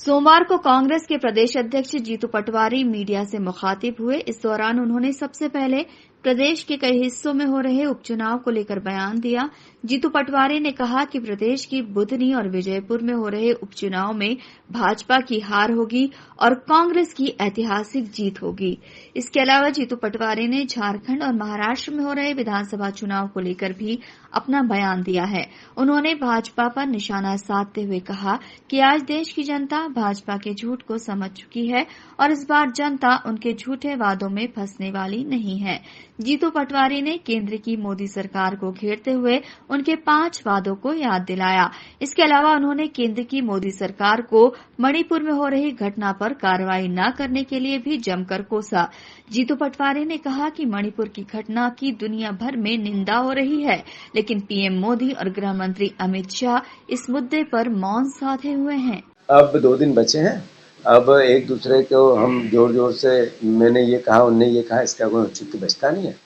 सोमवार को कांग्रेस के प्रदेश अध्यक्ष जीतू पटवारी मीडिया से मुखातिब हुए। इस दौरान उन्होंने सबसे पहले प्रदेश के कई हिस्सों में हो रहे उपचुनाव को लेकर बयान दिया। जीतू पटवारी ने कहा कि प्रदेश की बुधनी और विजयपुर में हो रहे उपचुनाव में भाजपा की हार होगी और कांग्रेस की ऐतिहासिक जीत होगी। इसके अलावा जीतू पटवारी ने झारखंड और महाराष्ट्र में हो रहे विधानसभा चुनाव को लेकर भी अपना बयान दिया है। उन्होंने भाजपा पर निशाना साधते हुए कहा कि आज देश की जनता भाजपा के झूठ को समझ चुकी है और इस बार जनता उनके झूठे वादों में फंसने वाली नहीं है। जीतू पटवारी ने केंद्र की मोदी सरकार को घेरते हुए उनके 5 वादों को याद दिलाया। इसके अलावा उन्होंने केंद्र की मोदी सरकार को मणिपुर में हो रही घटना पर कार्रवाई न करने के लिए भी जमकर कोसा। जीतू पटवारी ने कहा कि मणिपुर की घटना की दुनिया भर में निंदा हो रही है, लेकिन पीएम मोदी और गृह मंत्री अमित शाह इस मुद्दे पर मौन साधे हुए हैं। अब 2 दिन बचे हैं। अब एक दूसरे को हम जोर जोर से मैंने ये कहा उनने ये कहा, इसका कोई औचित्य बचता नहीं है।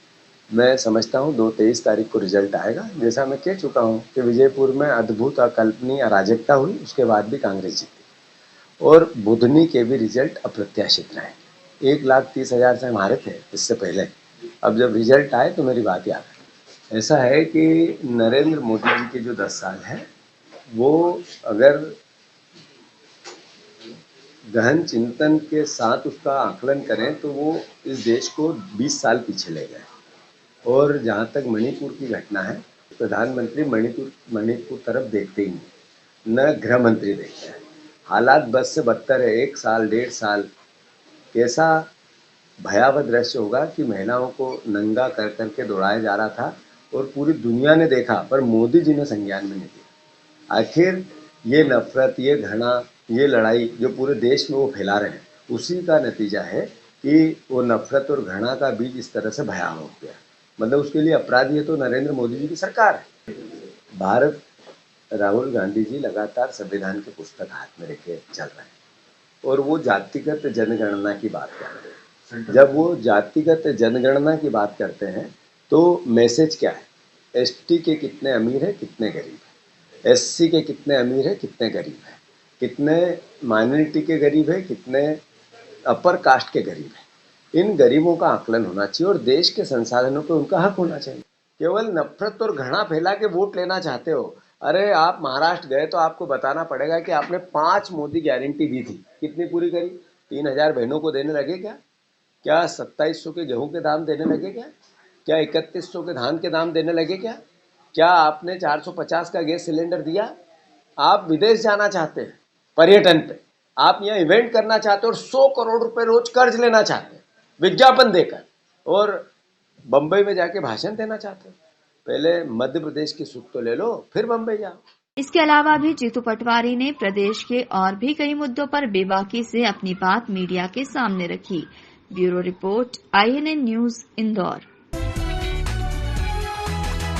मैं समझता हूँ 23 तारीख को रिजल्ट आएगा। जैसा मैं कह चुका हूँ कि विजयपुर में अद्भुत अकल्पनीय अराजकता हुई, उसके बाद भी कांग्रेस जीती और बुधनी के भी रिजल्ट अप्रत्याशित रहे। 1,30,000 से हम हारे थे इससे पहले। अब जब रिजल्ट आए तो मेरी बात याद है। ऐसा है कि नरेंद्र मोदी जी के जो 10 साल हैं वो अगर गहन चिंतन के साथ उसका आकलन करें तो वो इस देश को 20 साल पीछे ले गए। और जहाँ तक मणिपुर की घटना है, प्रधानमंत्री मणिपुर तरफ देखते ही नहीं, न गृह मंत्री देखते हैं। हालात बद से बदतर है। 1 साल 1.5 साल कैसा भयावह दृश्य होगा कि महिलाओं को नंगा कर करके दौड़ाया जा रहा था और पूरी दुनिया ने देखा, पर मोदी जी ने संज्ञान में नहीं लिया। आखिर ये नफरत, ये घृणा, ये लड़ाई जो पूरे देश में वो फैला रहे हैं, उसी का नतीजा है कि वो नफरत और घृणा का बीज इस तरह से भयावह हो गया। मतलब उसके लिए अपराधी है तो नरेंद्र मोदी जी की सरकार है। भारत, राहुल गांधी जी लगातार संविधान की पुस्तक हाथ में लेके चल रहे हैं और वो जातिगत जनगणना की बात कर रहे हैं। जब वो जातिगत जनगणना की बात करते हैं तो मैसेज क्या है? एसटी के कितने अमीर है, कितने गरीब है, एससी के कितने अमीर है, कितने गरीब है, कितने माइनॉरिटी के गरीब है, कितने अपर कास्ट के गरीब है। इन गरीबों का आकलन होना चाहिए और देश के संसाधनों पे उनका हक होना चाहिए। केवल नफरत और घृणा फैला के वोट लेना चाहते हो। अरे आप महाराष्ट्र गए तो आपको बताना पड़ेगा कि आपने 5 मोदी गारंटी दी थी, कितनी पूरी करी? 3,000 बहनों को देने लगे क्या? क्या 2700 के गेहूं के दाम देने लगे क्या? क्या 3100 के धान के दाम देने लगे क्या? क्या आपने 450 का गैस सिलेंडर दिया? आप विदेश जाना चाहते हैं पर्यटन पे, आप यहाँ इवेंट करना चाहते हो और 100 करोड़ रुपए रोज कर्ज लेना चाहते हैं विज्ञापन देकर, और बंबई में जाके भाषण देना चाहते हो। पहले मध्य प्रदेश की सुख तो ले लो, फिर बंबई जाओ। इसके अलावा भी जीतू पटवारी ने प्रदेश के और भी कई मुद्दों पर बेबाकी से अपनी बात मीडिया के सामने रखी। Bureau report, INN news, Indore.